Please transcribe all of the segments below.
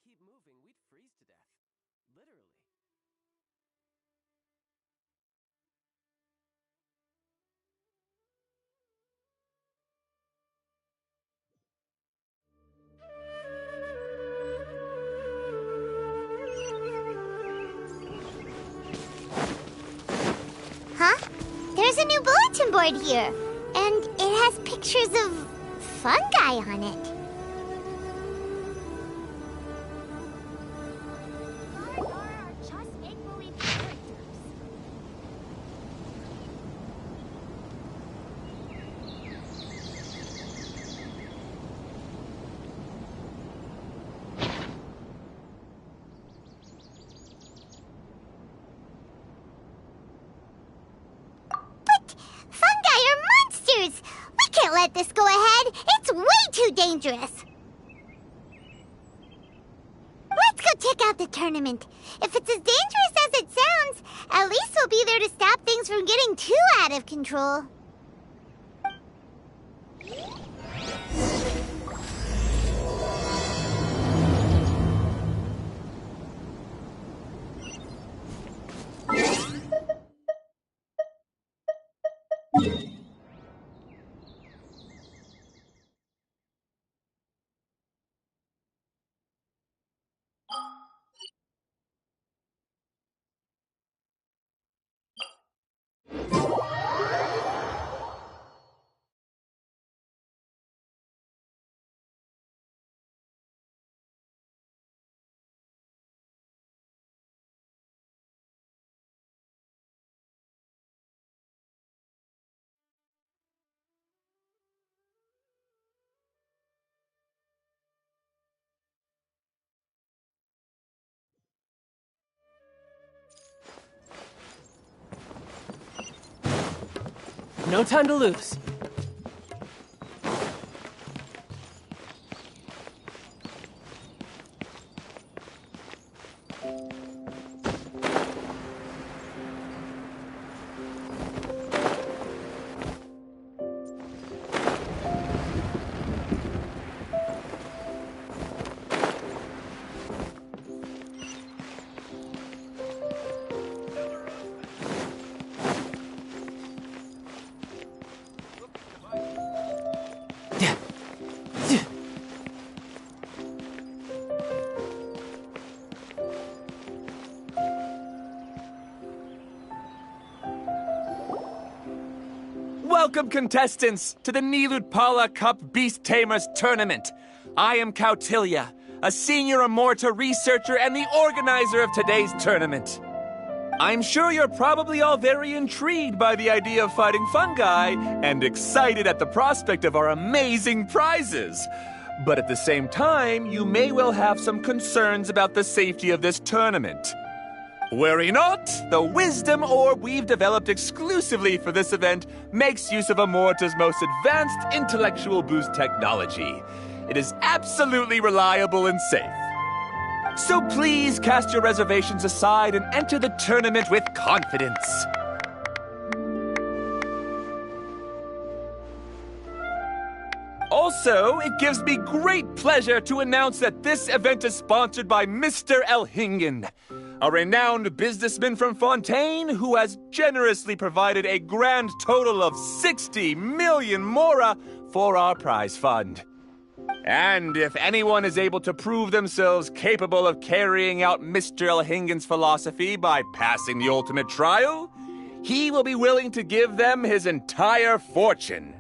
keep moving, we'd freeze to death. Literally. Huh? There's a new bulletin board here, and it has pictures of fungi on it. We can't let this go ahead. It's way too dangerous. Let's go check out the tournament. If it's as dangerous as it sounds, at least we'll be there to stop things from getting too out of control. No time to lose. Welcome, contestants, to the Nilutpala Cup Beast Tamers Tournament. I am Kautilya, a senior Amorta researcher and the organizer of today's tournament. I'm sure you're probably all very intrigued by the idea of fighting fungi and excited at the prospect of our amazing prizes. But at the same time, you may well have some concerns about the safety of this tournament. Worry not, the wisdom orb we've developed exclusively for this event makes use of Amorta's most advanced intellectual boost technology. It is absolutely reliable and safe. So please cast your reservations aside and enter the tournament with confidence. Also, it gives me great pleasure to announce that this event is sponsored by Mr. Elhingen, a renowned businessman from Fontaine who has generously provided a grand total of 60 million mora for our prize fund. And if anyone is able to prove themselves capable of carrying out Mr. Elhingen's philosophy by passing the ultimate trial, he will be willing to give them his entire fortune.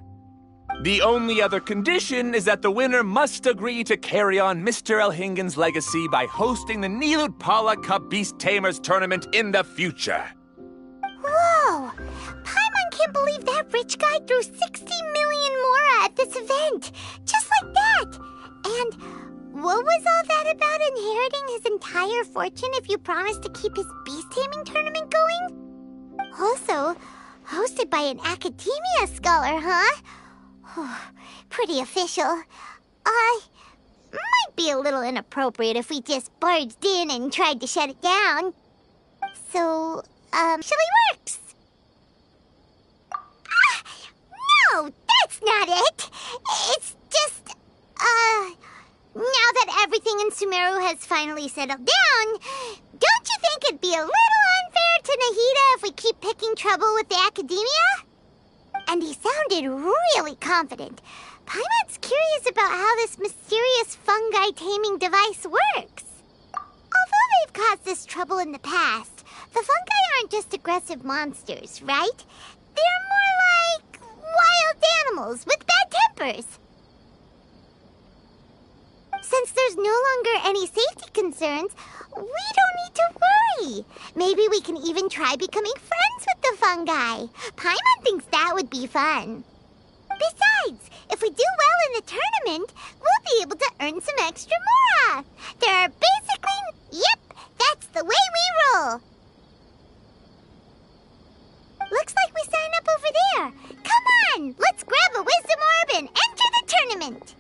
The only other condition is that the winner must agree to carry on Mr. Elhingen's legacy by hosting the Nilutpala Cup Beast Tamers Tournament in the future. Whoa! Paimon can't believe that rich guy threw 60 million mora at this event! Just like that! And what was all that about inheriting his entire fortune if you promised to keep his beast taming tournament going? Also, hosted by an academia scholar, huh? Pretty official. Might be a little inappropriate if we just barged in and tried to shut it down. So, shall we works? No, that's not it. It's just, now that everything in Sumeru has finally settled down, don't you think it'd be a little unfair to Nahida if we keep picking trouble with the academia? And he sounded really confident. Paimon's curious about how this mysterious fungi taming device works. Although they've caused us trouble in the past, the fungi aren't just aggressive monsters, right? They're more like wild animals with bad tempers. Since there's no longer any safety concerns, we don't need to worry. Maybe we can even try becoming friends with the fungi. Paimon thinks that would be fun. Besides, if we do well in the tournament, we'll be able to earn some extra mora. There are basically... Yep, that's the way we roll. Looks like we sign up over there. Come on, let's grab a wisdom orb and enter the tournament.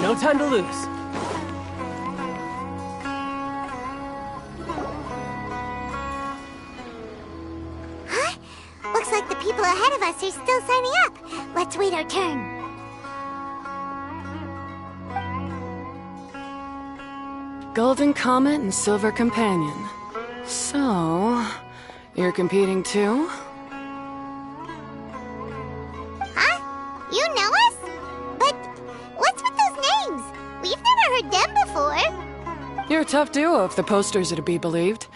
No time to lose. Huh? Looks like the people ahead of us are still signing up. Let's wait our turn. Golden Comet and Silver Companion. So, you're competing too? Huh? You know us? But what's with those names? We've never heard them before. You're a tough duo if the posters are to be believed.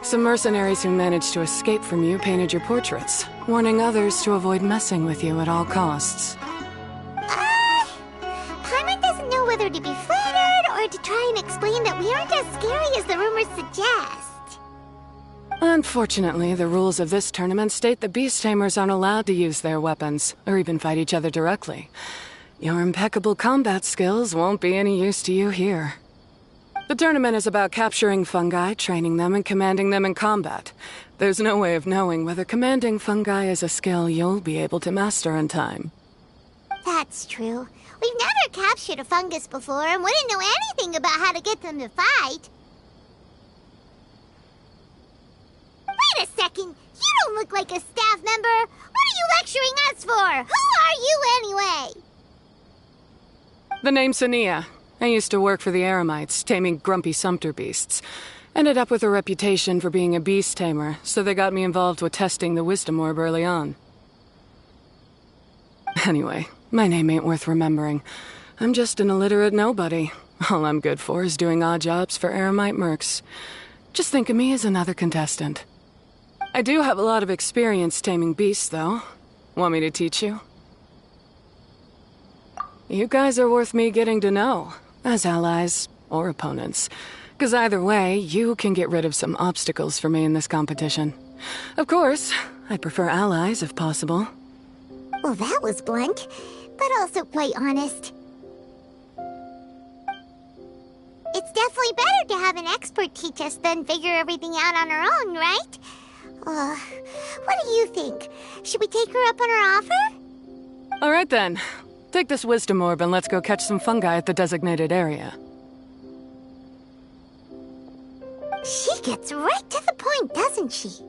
Some mercenaries who managed to escape from you painted your portraits, warning others to avoid messing with you at all costs. Paimon doesn't know whether to be flattered or to try and explain that we aren't as scary as the rumors suggest. Unfortunately, the rules of this tournament state that beast tamers aren't allowed to use their weapons, or even fight each other directly. Your impeccable combat skills won't be any use to you here. The tournament is about capturing fungi, training them, and commanding them in combat. There's no way of knowing whether commanding fungi is a skill you'll be able to master in time. That's true. We've never captured a fungus before and wouldn't know anything about how to get them to fight. Wait a second! You don't look like a staff member! What are you lecturing us for? Who are you anyway? The name's Sania. I used to work for the Eremites, taming grumpy sumpter beasts. Ended up with a reputation for being a beast tamer, so they got me involved with testing the wisdom orb early on. Anyway, my name ain't worth remembering. I'm just an illiterate nobody. All I'm good for is doing odd jobs for Eremite mercs. Just think of me as another contestant. I do have a lot of experience taming beasts, though. Want me to teach you? You guys are worth me getting to know, as allies or opponents. 'Cause either way, you can get rid of some obstacles for me in this competition. Of course, I'd prefer allies if possible. Well, that was blunt, but also quite honest. It's definitely better to have an expert teach us than figure everything out on our own, right? What do you think? Should we take her up on her offer? All right then. Take this wisdom orb and let's go catch some fungi at the designated area. She gets right to the point, doesn't she?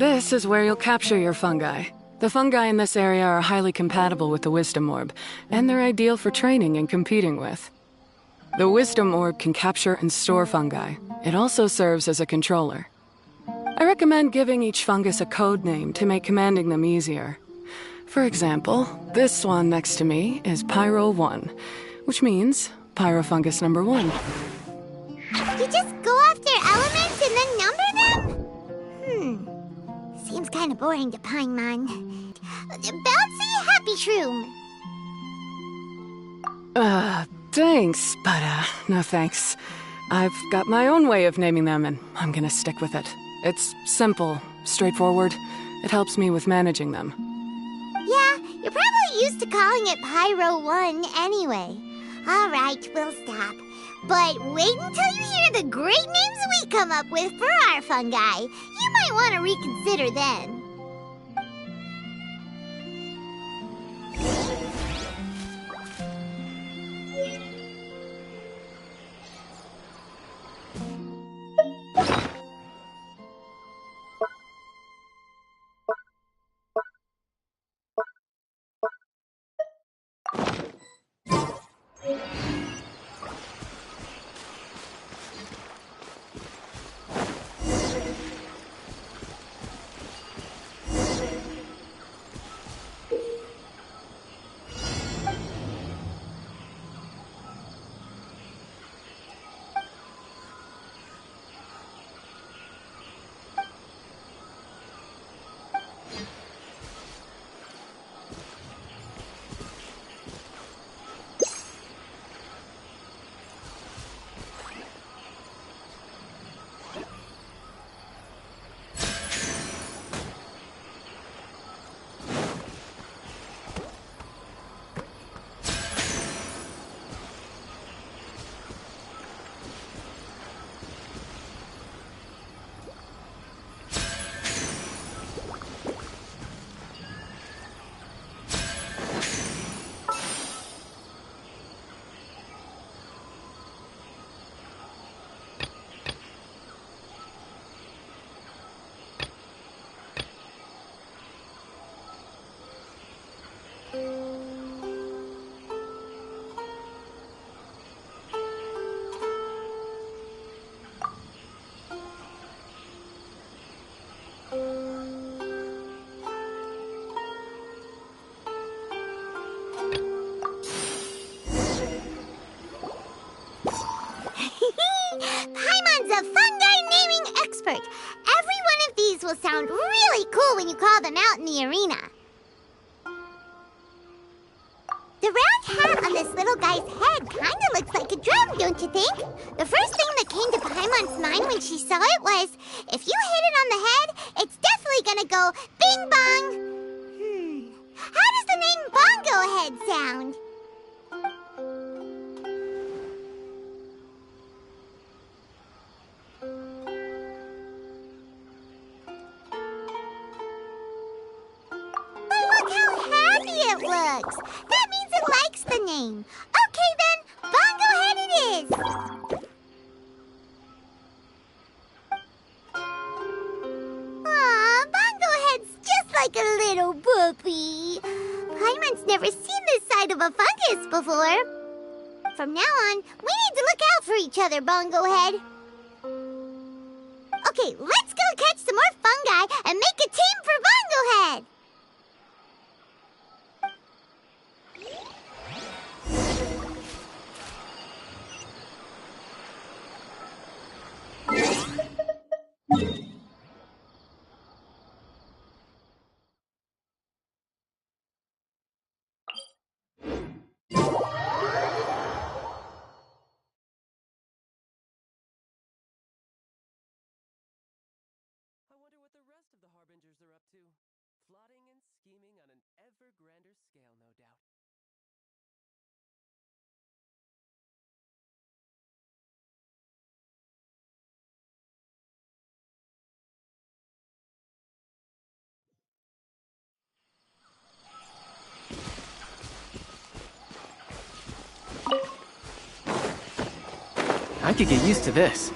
This is where you'll capture your fungi. The fungi in this area are highly compatible with the Wisdom Orb, and they're ideal for training and competing with. The Wisdom Orb can capture and store fungi. It also serves as a controller. I recommend giving each fungus a code name to make commanding them easier. For example, this one next to me is Pyro 1, which means Pyrofungus number 1. You just go after elements and then number them? Seems kind of boring to Paimon. Bouncy Happy Shroom. Thanks, but no thanks. I've got my own way of naming them, and I'm gonna stick with it. It's simple, straightforward. It helps me with managing them. Yeah, you're probably used to calling it Pyro 1 anyway. All right, we'll stop. But wait until you hear the great names we come up with for our fungi. You might want to reconsider then. Paimon's a fungi naming expert. Every one of these will sound really cool when you call them out in the arena. The round hat on this little guy's head kind of looks like a drum, don't you think? The first thing that came to Paimon's mind when she saw it was, if you hit it on the head, it's definitely gonna go bing bong. How does the name Bongo Head sound? It looks. That means it likes the name. Okay then, Bongo Head it is. Aw, Bongo Head's just like a little puppy. Paimon's never seen this side of a fungus before. From now on, we need to look out for each other, Bongo Head. Okay, let's go catch some more fungi and make a team for Bongo Head. They're up to. Plotting and scheming on an ever grander scale, no doubt. I could get used to this.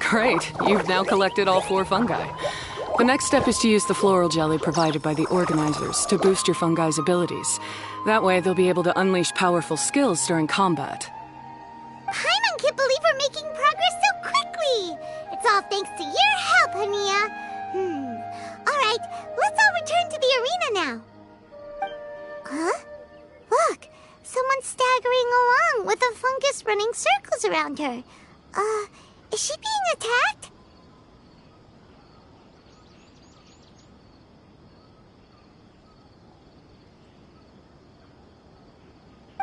Great, you've now collected all 4 fungi. The next step is to use the floral jelly provided by the organizers to boost your fungi's abilities. That way, they'll be able to unleash powerful skills during combat. Paimon can't believe we're making progress so quickly! It's all thanks to your help, Hania. Alright, let's all return to the arena now. Huh? Look, someone's staggering along with a fungus running circles around her. Is she being attacked?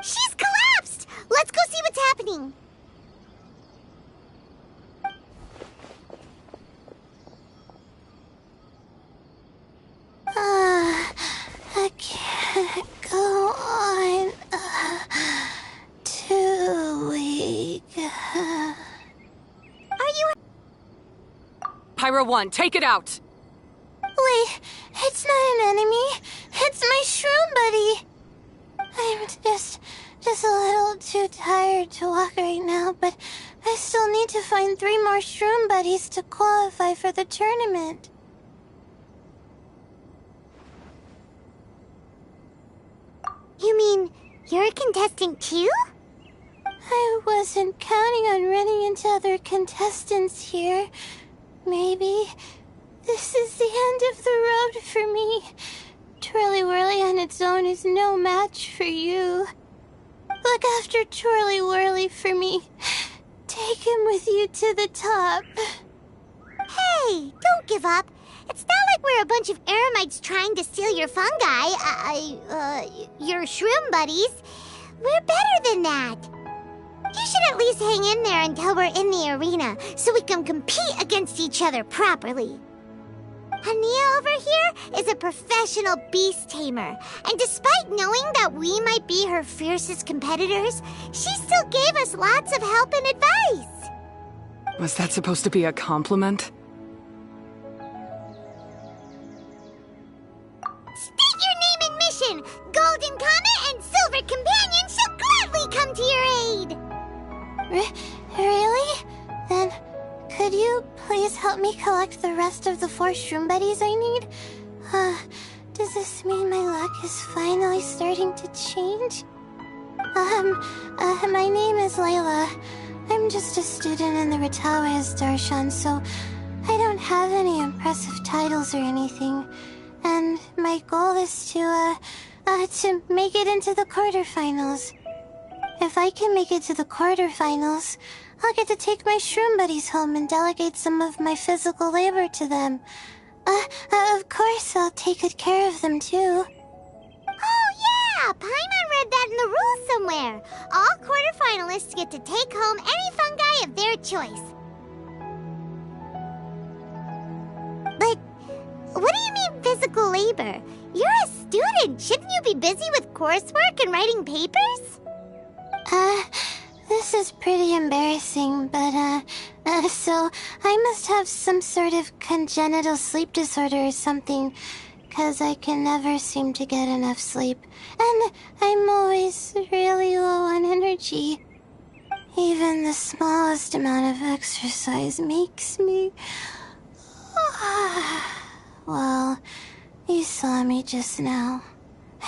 She's collapsed! Let's go see what's happening. I can't go on too weak. Are you... Pyro 1, take it out! Wait, it's not an enemy. It's my shroom buddy. I'm just a little too tired to walk right now, but I still need to find 3 more shroom buddies to qualify for the tournament. You mean you're a contestant too? I wasn't counting on running into other contestants here. Maybe this is the end of the road for me. Twirly Whirly on its own is no match for you. Look after Twirly Whirly for me. Take him with you to the top. Hey, don't give up. It's not like we're a bunch of eremites trying to steal your fungi. Your shroom buddies. We're better than that. You should at least hang in there until we're in the arena, so we can compete against each other properly. Hania over here is a professional beast tamer, and despite knowing that we might be her fiercest competitors, she still gave us lots of help and advice. Was that supposed to be a compliment? State your name and mission! Golden Comet and Silver Companion shall gladly come to your aid! Really? Then, could you please help me collect the rest of the 4 shroom buddies I need? Does this mean my luck is finally starting to change? My name is Layla. I'm just a student in the Ratawa's Darshan, so I don't have any impressive titles or anything. And my goal is to make it into the quarterfinals. If I can make it to the quarterfinals, I'll get to take my shroom buddies home and delegate some of my physical labor to them. Of course, I'll take good care of them, too. Oh, yeah! Paimon read that in the rules somewhere. All quarterfinalists get to take home any fungi of their choice. But what do you mean physical labor? You're a student. Shouldn't you be busy with coursework and writing papers? This is pretty embarrassing, but, so I must have some sort of congenital sleep disorder or something, 'cause I can never seem to get enough sleep, and I'm always really low on energy. Even the smallest amount of exercise makes me... Well, you saw me just now.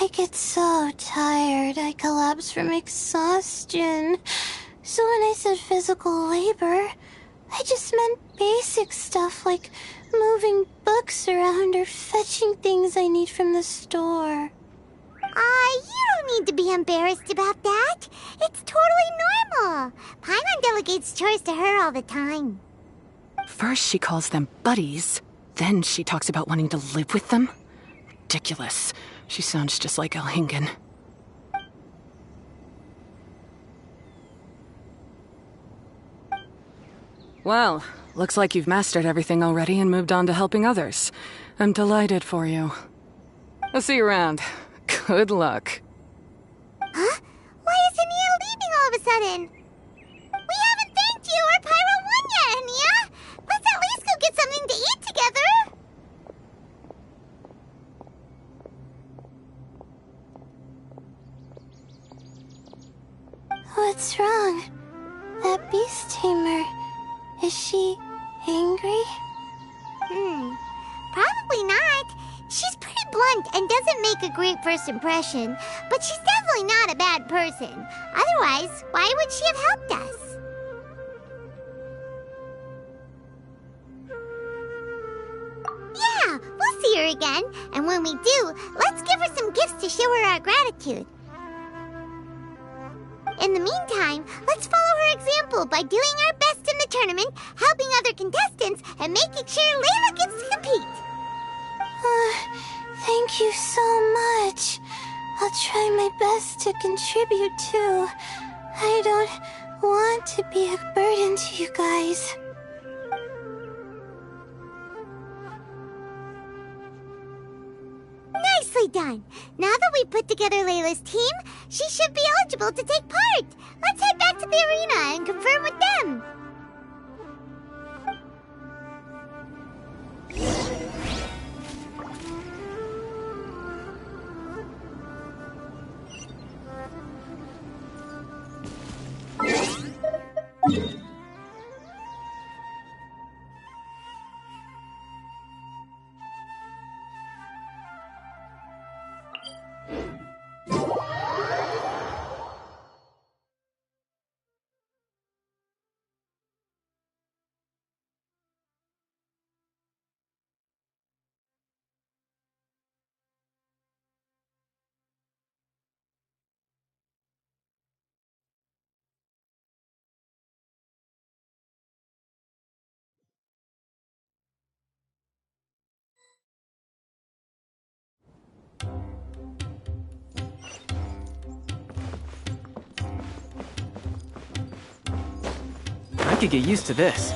I get so tired, I collapse from exhaustion. So when I said physical labor, I just meant basic stuff like moving books around or fetching things I need from the store. You don't need to be embarrassed about that. It's totally normal. Paimon delegates chores to her all the time. First she calls them buddies, then she talks about wanting to live with them? Ridiculous. She sounds just like Elhingen. Well, looks like you've mastered everything already and moved on to helping others. I'm delighted for you. I'll see you around. Good luck. Huh? Why is Hania leaving all of a sudden? We haven't thanked you or Pyro 1 yet, Hania! Let's at least go get something to eat together! What's wrong? That beast tamer... Is she Angry? Probably not. She's pretty blunt and doesn't make a great first impression, but she's definitely not a bad person. Otherwise, why would she have helped us? Yeah, we'll see her again, and when we do, let's give her some gifts to show her our gratitude. In the meantime, let's follow her example by doing our best in the tournament, helping other contestants, and making sure Layla gets to compete. Thank you so much. I'll try my best to contribute too. I don't want to be a burden to you guys. Nicely done. Now that we put together Layla's team, she should be eligible to take part. Let's head back to the arena and confirm with them. I could get used to this.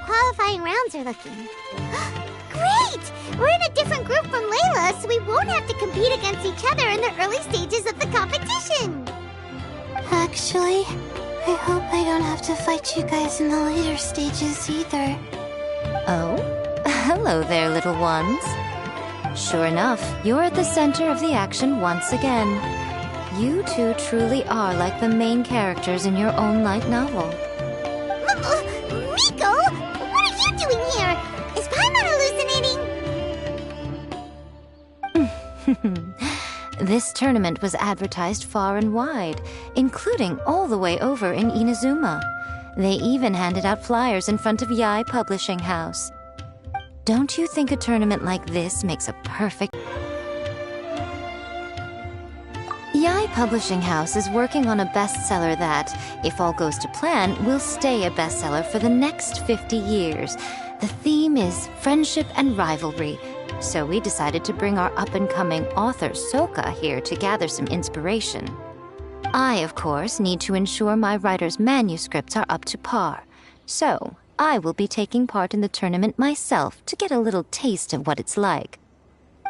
Qualifying rounds are looking. Great! We're in a different group from Layla, so we won't have to compete against each other in the early stages of the competition. Actually, I hope I don't have to fight you guys in the later stages either. Oh? Hello there, little ones. Sure enough, you're at the center of the action once again. You two truly are like the main characters in your own light novel. Miko! What are you doing here? Is Paimon hallucinating? This tournament was advertised far and wide, including all the way over in Inazuma. They even handed out flyers in front of Yae Publishing House. Don't you think a tournament like this makes a perfect... Yae Publishing House is working on a bestseller that, if all goes to plan, will stay a bestseller for the next 50 years. The theme is friendship and rivalry, so we decided to bring our up-and-coming author Soka here to gather some inspiration. I, of course, need to ensure my writer's manuscripts are up to par, so I will be taking part in the tournament myself to get a little taste of what it's like.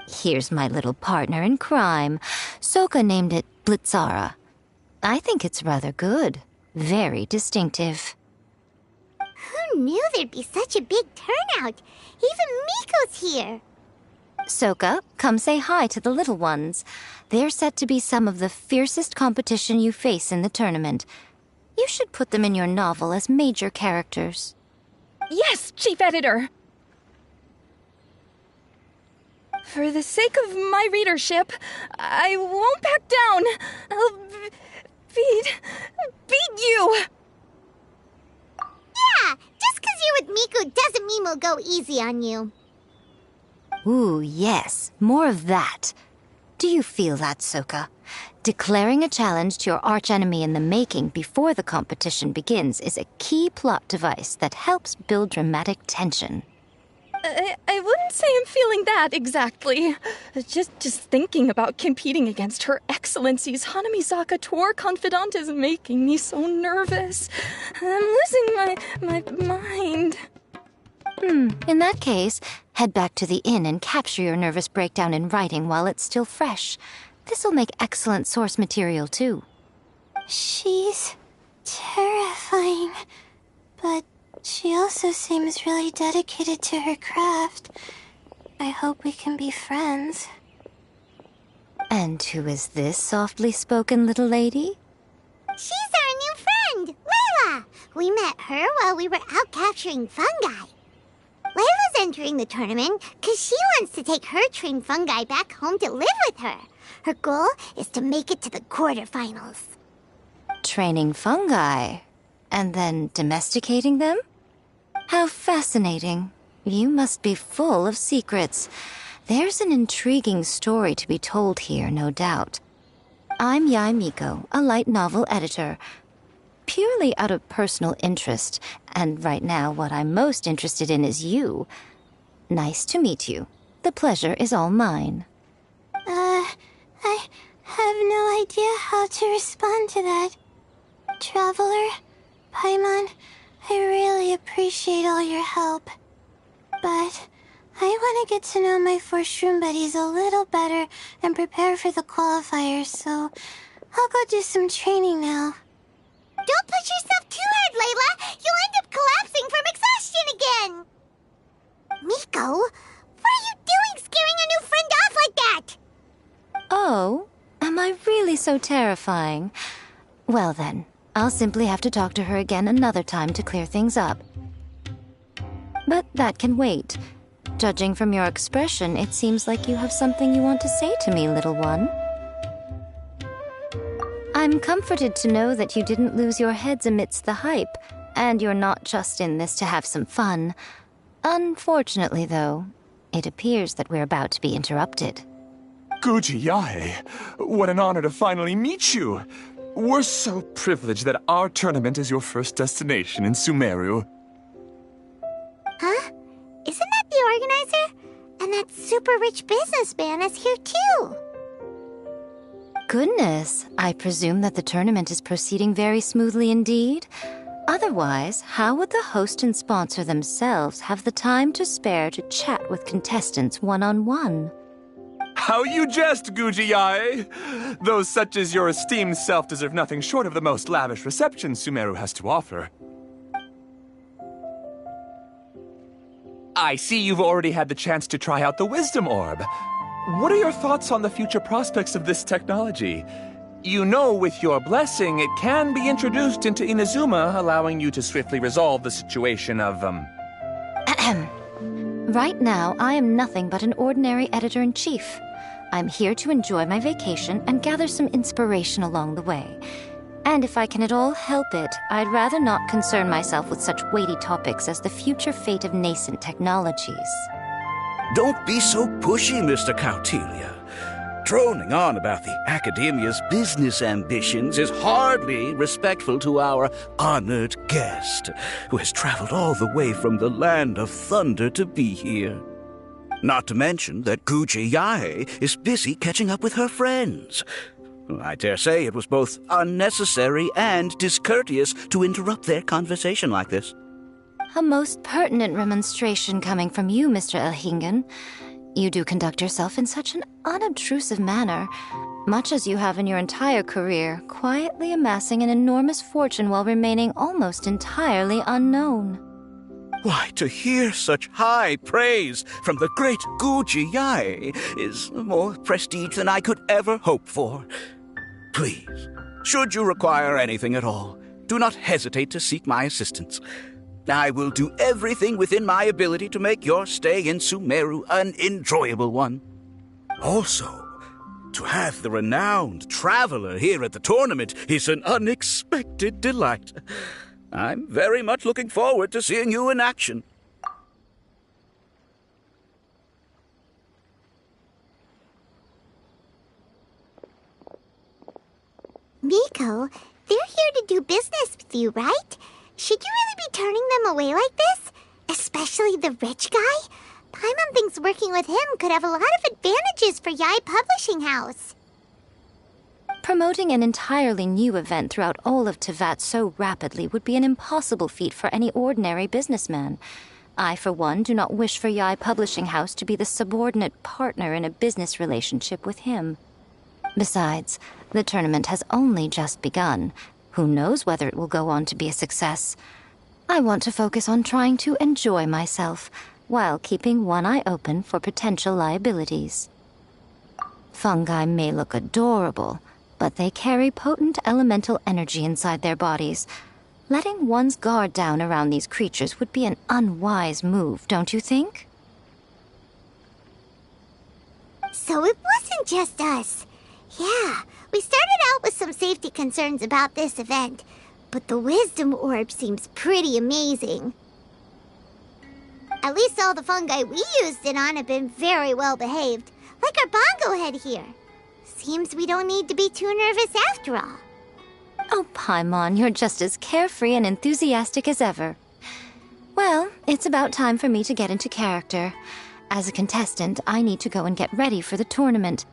Here's my little partner in crime. Soka named it Blitzara. I think it's rather good. Very distinctive. Who knew there'd be such a big turnout? Even Miko's here. Soka, come say hi to the little ones. They're set to be some of the fiercest competition you face in the tournament. You should put them in your novel as major characters. Yes, Chief Editor! For the sake of my readership, I won't back down. I'll beat you! Yeah, just 'cause you're with Miko doesn't mean we'll go easy on you. Ooh, yes, more of that. Do you feel that, Soka? Declaring a challenge to your archenemy in the making before the competition begins is a key plot device that helps build dramatic tension. I wouldn't say I'm feeling that exactly. Just thinking about competing against Her Excellency's Hanamizaka tour confidant is making me so nervous. I'm losing my mind. In that case, head back to the inn and capture your nervous breakdown in writing while it's still fresh. This'll make excellent source material, too. She's terrifying, but she also seems really dedicated to her craft. I hope we can be friends. And who is this softly spoken little lady? She's our new friend, Layla. We met her while we were out capturing fungi. Layla's entering the tournament because she wants to take her trained fungi back home to live with her. Her goal is to make it to the quarterfinals. Training fungi, and then domesticating them? How fascinating. You must be full of secrets. There's an intriguing story to be told here, no doubt. I'm Yae Miko, a light novel editor. Purely out of personal interest, and right now what I'm most interested in is you. Nice to meet you. The pleasure is all mine. I have no idea how to respond to that. Traveler, Paimon, I really appreciate all your help. But I want to get to know my 4 shroom buddies a little better and prepare for the qualifiers, so I'll go do some training now. Don't push yourself too hard, Layla. You'll end up collapsing from exhaustion again. Miko, what are you doing scaring a new friend off like that? Oh, am I really so terrifying? Well then, I'll simply have to talk to her again another time to clear things up. But that can wait. Judging from your expression, it seems like you have something you want to say to me, little one. I'm comforted to know that you didn't lose your heads amidst the hype, and you're not just in this to have some fun. Unfortunately, though, it appears that we're about to be interrupted. Guji Yae, what an honor to finally meet you. We're so privileged that our tournament is your first destination in Sumeru. Huh? Isn't that the organizer? And that super rich businessman is here too. Goodness, I presume that the tournament is proceeding very smoothly indeed. Otherwise, how would the host and sponsor themselves have the time to spare to chat with contestants one-on-one? How you jest, Guji Yae! Those such as your esteemed self deserve nothing short of the most lavish reception Sumeru has to offer. I see you've already had the chance to try out the Wisdom Orb. What are your thoughts on the future prospects of this technology? You know, with your blessing, it can be introduced into Inazuma, allowing you to swiftly resolve the situation of, Right now, I am nothing but an ordinary editor-in-chief. I'm here to enjoy my vacation and gather some inspiration along the way. And if I can at all help it, I'd rather not concern myself with such weighty topics as the future fate of nascent technologies. Don't be so pushy, Mr. Kautelia. Droning on about the Academia's business ambitions is hardly respectful to our honored guest, who has traveled all the way from the land of thunder to be here. Not to mention that Guji Yae is busy catching up with her friends. I dare say it was both unnecessary and discourteous to interrupt their conversation like this. A most pertinent remonstration coming from you, Mr. Elhingen. You do conduct yourself in such an unobtrusive manner, much as you have in your entire career, quietly amassing an enormous fortune while remaining almost entirely unknown. Why, to hear such high praise from the great Guji Yae is more prestige than I could ever hope for. Please, should you require anything at all, do not hesitate to seek my assistance. I will do everything within my ability to make your stay in Sumeru an enjoyable one. Also, to have the renowned traveler here at the tournament is an unexpected delight. I'm very much looking forward to seeing you in action. Miko, they're here to do business with you, right? Should you really be turning them away like this? Especially the rich guy? Paimon thinks working with him could have a lot of advantages for Yae Publishing House. Promoting an entirely new event throughout all of Teyvat so rapidly would be an impossible feat for any ordinary businessman. I, for one, do not wish for Yae Publishing House to be the subordinate partner in a business relationship with him. Besides, the tournament has only just begun. Who knows whether it will go on to be a success? I want to focus on trying to enjoy myself, while keeping one eye open for potential liabilities. Fungi may look adorable, but they carry potent elemental energy inside their bodies. Letting one's guard down around these creatures would be an unwise move, don't you think? So it wasn't just us. Yeah, we started out with some safety concerns about this event, but the wisdom orb seems pretty amazing. At least all the fungi we used it on have been very well behaved, like our bongo head here. Seems we don't need to be too nervous after all. Oh, Paimon, you're just as carefree and enthusiastic as ever. Well, it's about time for me to get into character. As a contestant, I need to go and get ready for the tournament.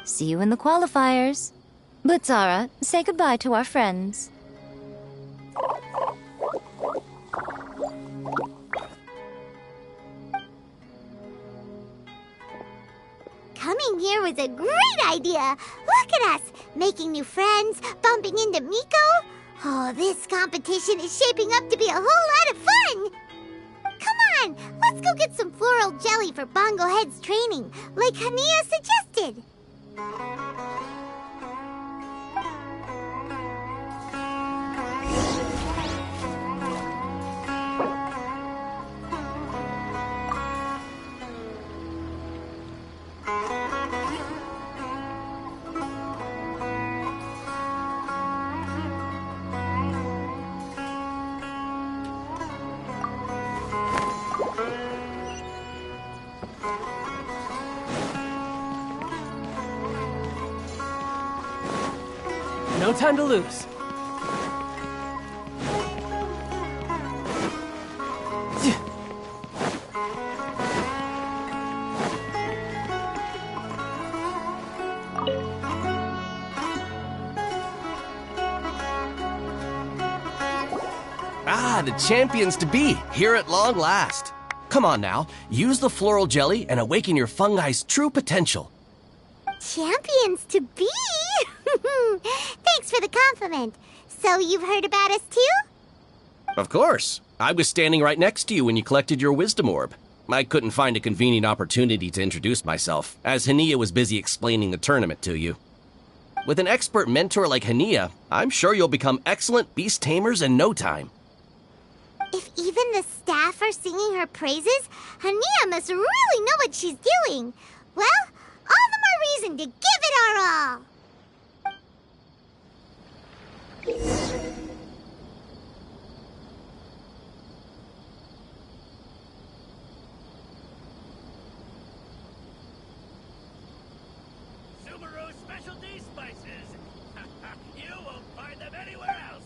See you in the qualifiers. Blitzara, say goodbye to our friends. Coming here was a great idea. Look at us, making new friends, bumping into Miko. Oh, this competition is shaping up to be a whole lot of fun. Come on, let's go get some floral jelly for Bongo Head's training, like Hania suggested. No time to lose. Ah, the champions to be, here at long last. Come on now, use the floral jelly and awaken your fungi's true potential. Champions to be? Thanks for the compliment. So you've heard about us too? Of course. I was standing right next to you when you collected your wisdom orb. I couldn't find a convenient opportunity to introduce myself, as Hania was busy explaining the tournament to you. With an expert mentor like Hania, I'm sure you'll become excellent beast tamers in no time. If even the staff are singing her praises, Hania must really know what she's doing. Well, all the more reason to give it our all. Subaru specialty spices. You won't find them anywhere else.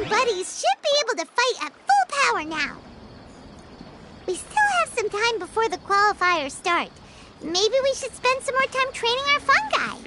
and buddies should be able to fight at full power now. We still have some time before the qualifiers start. Maybe we should spend some more time training our fun guy.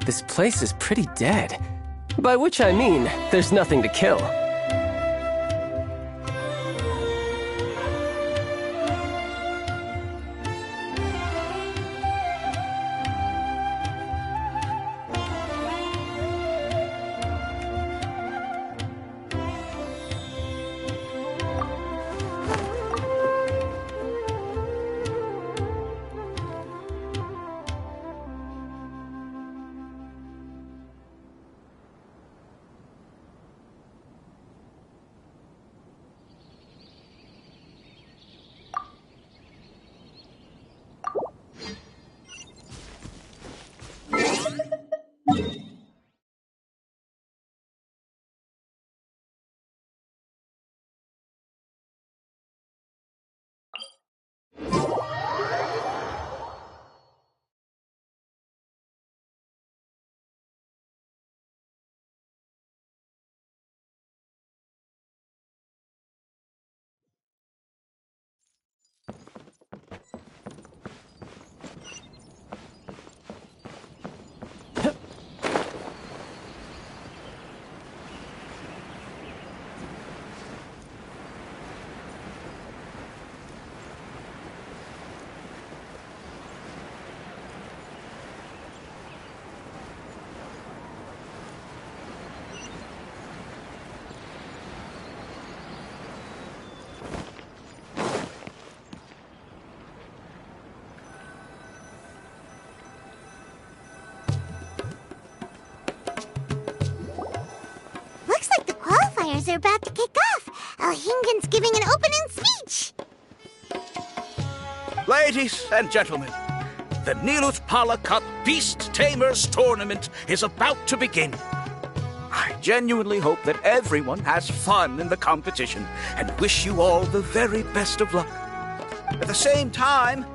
This place is pretty dead. By which I mean, there's nothing to kill. Are about to kick off. Elhingen's giving an opening speech. Ladies and gentlemen, the Nilut Pala Cup Beast Tamers Tournament is about to begin. I genuinely hope that everyone has fun in the competition and wish you all the very best of luck. At the same time,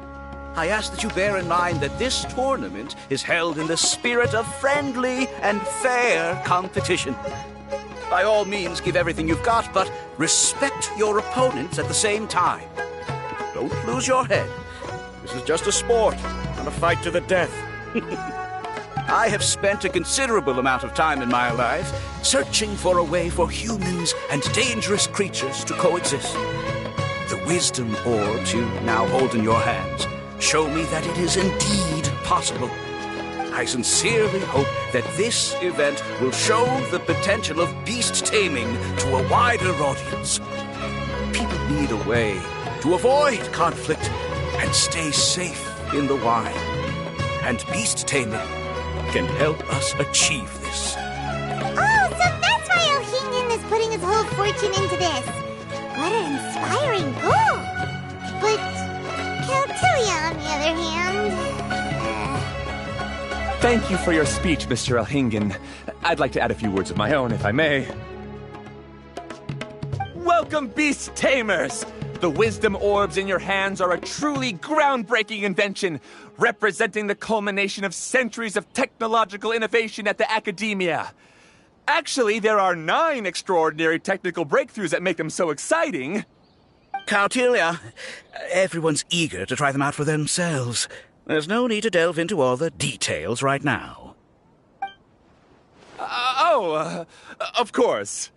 I ask that you bear in mind that this tournament is held in the spirit of friendly and fair competition. By all means, give everything you've got, but respect your opponents at the same time. Don't lose your head. This is just a sport, not a fight to the death. I have spent a considerable amount of time in my life searching for a way for humans and dangerous creatures to coexist. The wisdom orbs you now hold in your hands show me that it is indeed possible. I sincerely hope that this event will show the potential of beast taming to a wider audience. People need a way to avoid conflict and stay safe in the wild. And beast taming can help us achieve this. Oh, so that's why Elhingen is putting his whole fortune into this. What an inspiring goal. But Caltilia, on the other hand... Thank you for your speech, Mr. Elhingen. I'd like to add a few words of my own, if I may. Welcome Welcome, Beast Tamers! The wisdom orbs in your hands are a truly groundbreaking invention, representing the culmination of centuries of technological innovation at the academia. Actually, there are 9 extraordinary technical breakthroughs that make them so exciting. Cautelia, everyone's eager to try them out for themselves. There's no need to delve into all the details right now. Of course.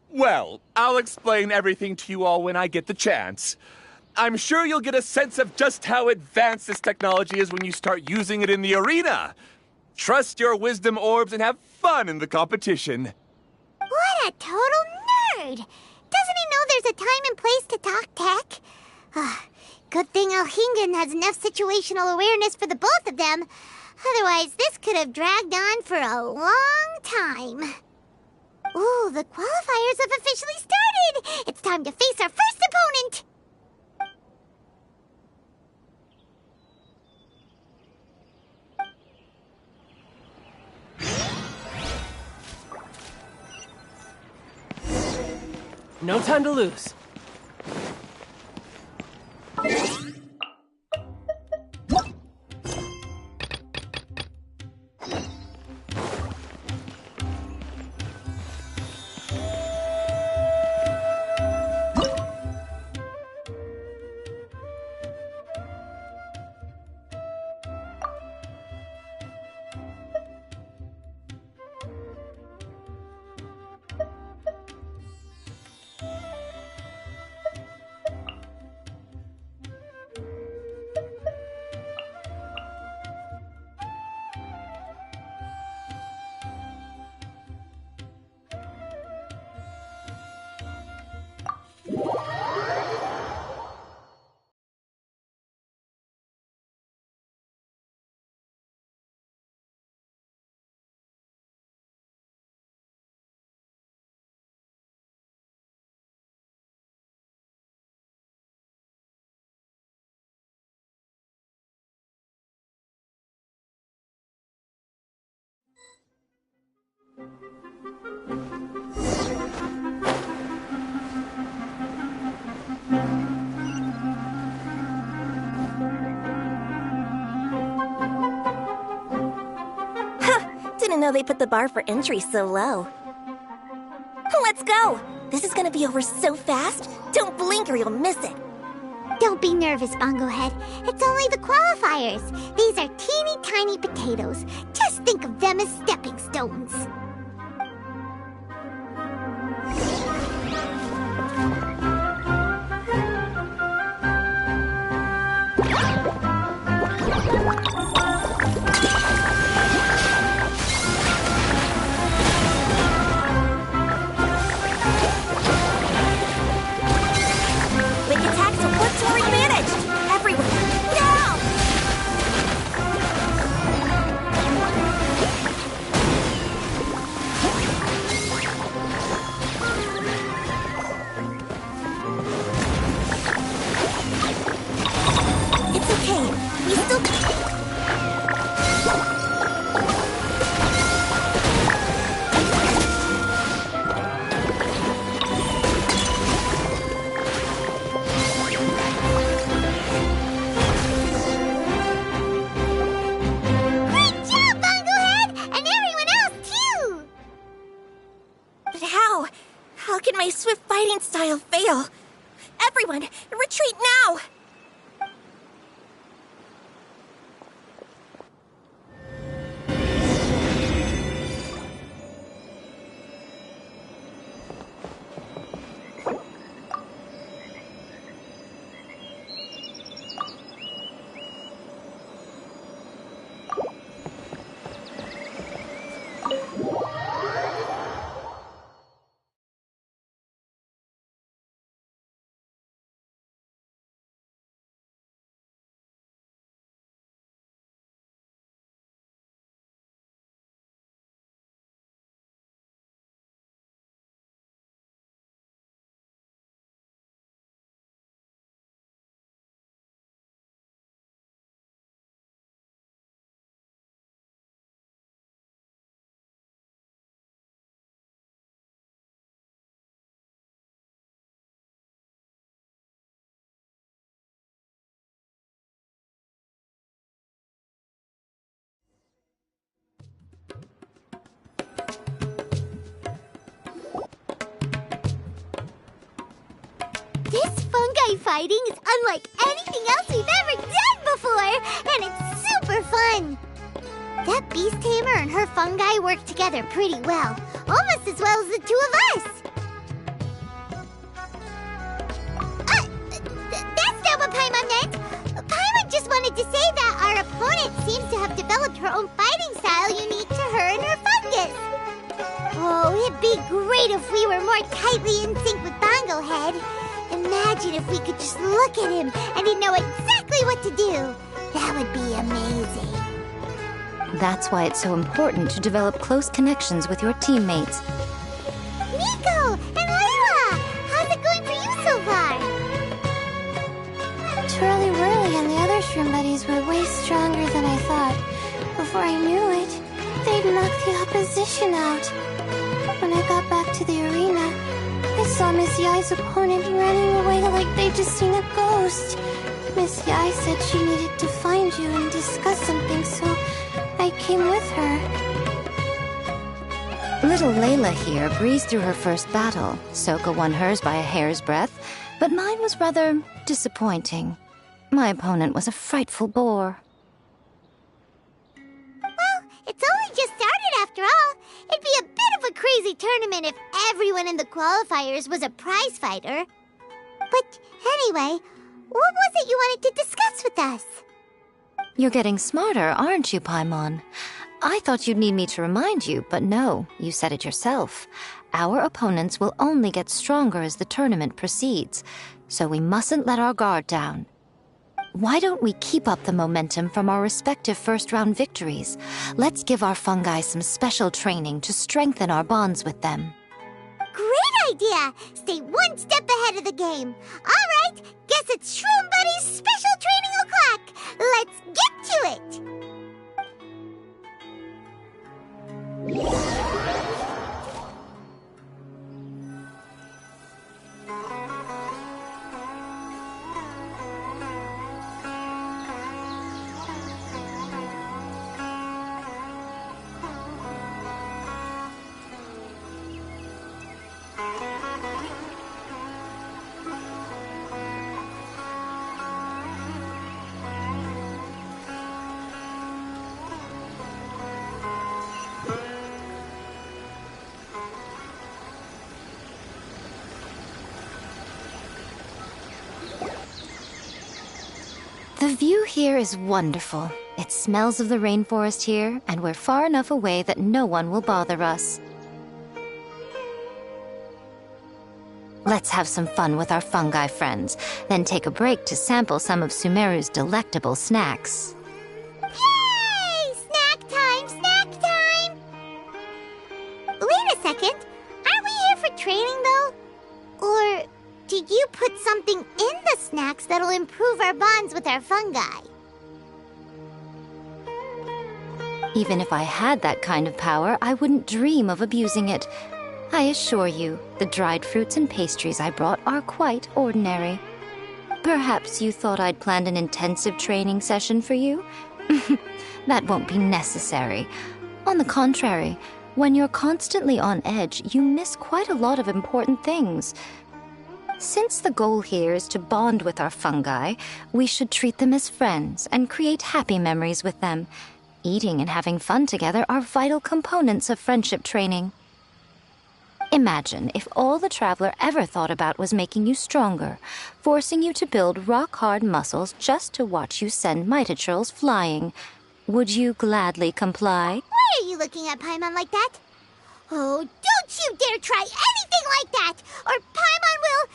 Well, I'll explain everything to you all when I get the chance. I'm sure you'll get a sense of just how advanced this technology is when you start using it in the arena. Trust your wisdom orbs and have fun in the competition. What a total nerd! Doesn't he know there's a time and place to talk tech? Good thing Alhingen has enough situational awareness for the both of them. Otherwise, this could have dragged on for a long time. Ooh, the qualifiers have officially started! It's time to face our first opponent! No time to lose. Didn't know they put the bar for entry so low. Let's go! This is gonna be over so fast. Don't blink or you'll miss it. Don't be nervous, Bongohead. It's only the qualifiers. These are teeny tiny potatoes. Just think of them as stepping stones. How can my swift fighting style fail? Everyone, retreat now! fighting is unlike anything else we've ever done before, and it's super fun. That beast tamer and her fungi work together pretty well, almost as well as the two of us. That's not what Paimon meant. Paimon just wanted to say that our opponent seems to have developed her own fighting style unique to her and her fungus. Oh, it'd be great if we were more tightly in sync with Bongo Head. Imagine if we could just look at him and he'd know exactly what to do. That would be amazing. That's why it's so important to develop close connections with your teammates. Nico and Layla! How's it going for you so far? Twirly Whirly and the other shroom buddies were way stronger than I thought. Before I knew it, they'd knocked the opposition out. When I got back to the arena, I saw Miss Yai's opponent running away like they'd just seen a ghost. Miss Yai said she needed to find you and discuss something, so I came with her. Little Layla here breezed through her first battle. Soka won hers by a hair's breadth, but mine was rather disappointing. My opponent was a frightful bore. Well, it's only just started after all. It'd be a bit of a crazy tournament if everyone in the qualifiers was a prize fighter. But anyway, what was it you wanted to discuss with us? You're getting smarter, aren't you, Paimon? I thought you'd need me to remind you, but no, you said it yourself. Our opponents will only get stronger as the tournament proceeds, so we mustn't let our guard down. Why don't we keep up the momentum from our respective first-round victories? Let's give our fungi some special training to strengthen our bonds with them. Great idea! Stay one step ahead of the game. All right, guess it's Shroom Buddy's special training o'clock. Let's get to it! The view here is wonderful. It smells of the rainforest here, and we're far enough away that no one will bother us. Let's have some fun with our fungi friends, then take a break to sample some of Sumeru's delectable snacks. Yay! Snack time! Snack time! Wait a second. Aren't we here for training, though? Or did you put something in the snacks that'll improve our bonds with our fungi? Even if I had that kind of power, I wouldn't dream of abusing it. I assure you, the dried fruits and pastries I brought are quite ordinary. Perhaps you thought I'd planned an intensive training session for you? That won't be necessary. On the contrary, when you're constantly on edge, you miss quite a lot of important things. Since the goal here is to bond with our fungi, we should treat them as friends and create happy memories with them. Eating and having fun together are vital components of friendship training. Imagine if all the Traveler ever thought about was making you stronger, forcing you to build rock-hard muscles just to watch you send Mitatrolls flying. Would you gladly comply? Why are you looking at Paimon like that? Oh, don't you dare try anything like that, or Paimon will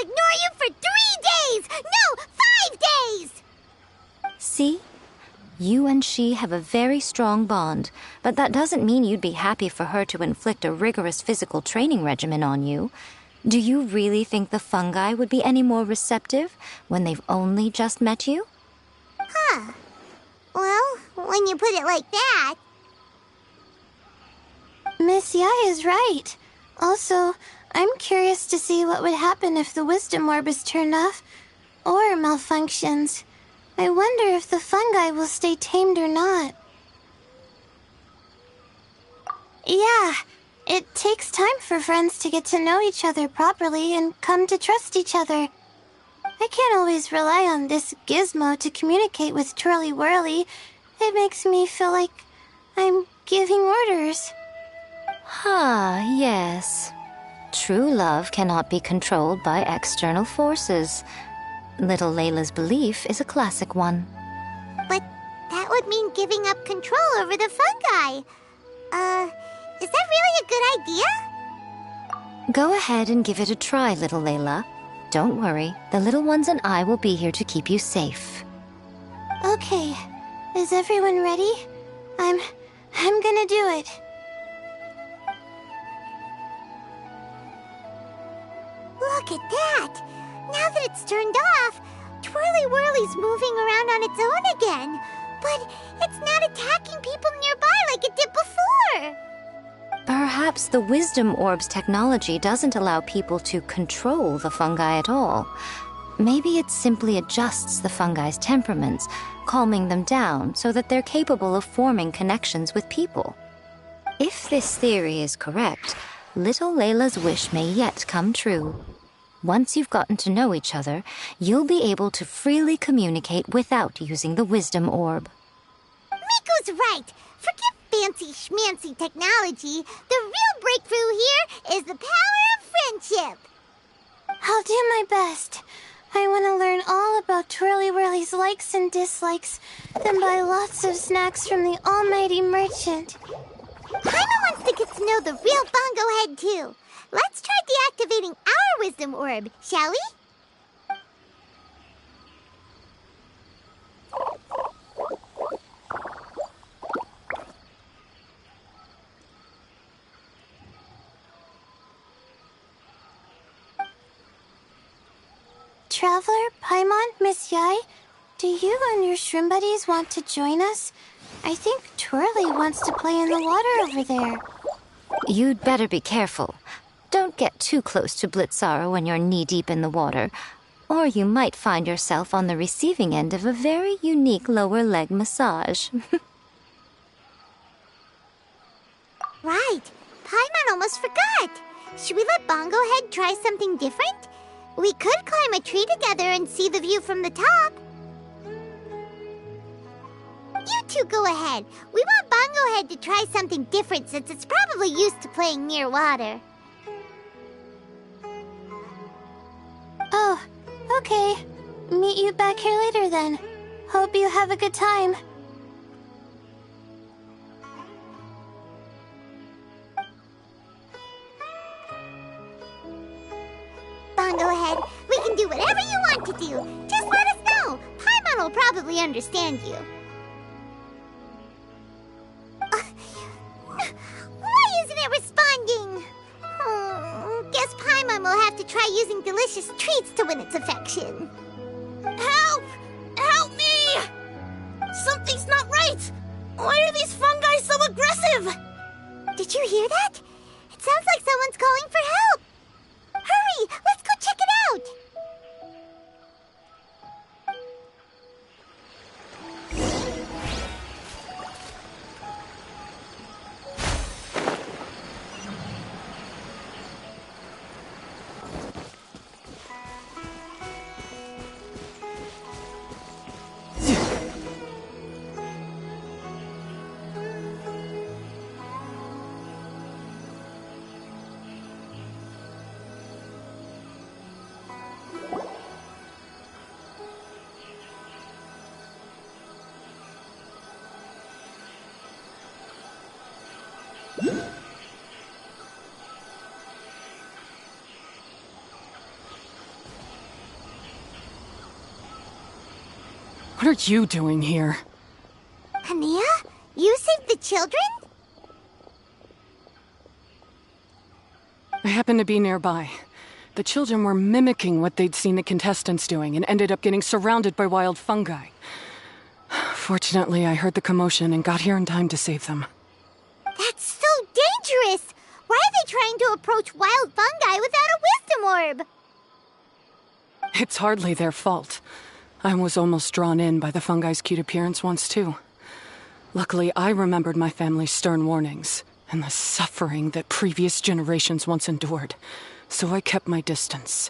ignore you for 3 days! No, 5 days! See? You and she have a very strong bond, but that doesn't mean you'd be happy for her to inflict a rigorous physical training regimen on you. Do you really think the fungi would be any more receptive when they've only just met you? Huh. Well, when you put it like that... Miss Yai is right. Also, I'm curious to see what would happen if the wisdom orb is turned off or malfunctions. I wonder if the fungi will stay tamed or not. Yeah, it takes time for friends to get to know each other properly and come to trust each other. I can't always rely on this gizmo to communicate with Twirly Whirly. It makes me feel like I'm giving orders. Yes. True love cannot be controlled by external forces. Little Layla's belief is a classic one. But that would mean giving up control over the fungi. Is that really a good idea? Go ahead and give it a try, little Layla. Don't worry, the little ones and I will be here to keep you safe. Okay, is everyone ready? I'm gonna do it. Look at that! Now that it's turned off, Twirly Whirly's moving around on its own again. But it's not attacking people nearby like it did before! Perhaps the Wisdom Orb's technology doesn't allow people to control the fungi at all. Maybe it simply adjusts the fungi's temperaments, calming them down so that they're capable of forming connections with people. If this theory is correct, little Layla's wish may yet come true. Once you've gotten to know each other, you'll be able to freely communicate without using the Wisdom Orb. Miko's right! Forget fancy schmancy technology. The real breakthrough here is the power of friendship. I'll do my best. I want to learn all about Twirly Whirly's likes and dislikes, then buy lots of snacks from the almighty merchant. Paimon wants to get to know the real Bongo Head, too. Let's try deactivating our Wisdom Orb, shall we? Traveler, Paimon, Miss Yai, do you and your shrimp buddies want to join us? I think Twirly wants to play in the water over there. You'd better be careful. Don't get too close to Blitzara when you're knee-deep in the water, or you might find yourself on the receiving end of a very unique lower leg massage. Right. Paimon almost forgot. Should we let Bongo Head try something different? We could climb a tree together and see the view from the top. You two go ahead. We want Bongo Head to try something different since it's probably used to playing near water. Oh, okay. Meet you back here later then. Hope you have a good time. Bongo Head, we can do whatever you want to do. Just let us know. Paimon will probably understand you. Why isn't it responding? Guess Paimon will have to try using delicious treats to win its affection. Help! Help me! Something's not right! Why are these fungi so aggressive? Did you hear that? It sounds like someone's calling for help. Hurry! Let's go check it out! What are you doing here? Hania? You saved the children? I happened to be nearby. The children were mimicking what they'd seen the contestants doing and ended up getting surrounded by wild fungi. Fortunately, I heard the commotion and got here in time to save them. That's so dangerous! Why are they trying to approach wild fungi without a wisdom orb? It's hardly their fault. I was almost drawn in by the fungi's cute appearance once, too. Luckily, I remembered my family's stern warnings and the suffering that previous generations once endured, so I kept my distance.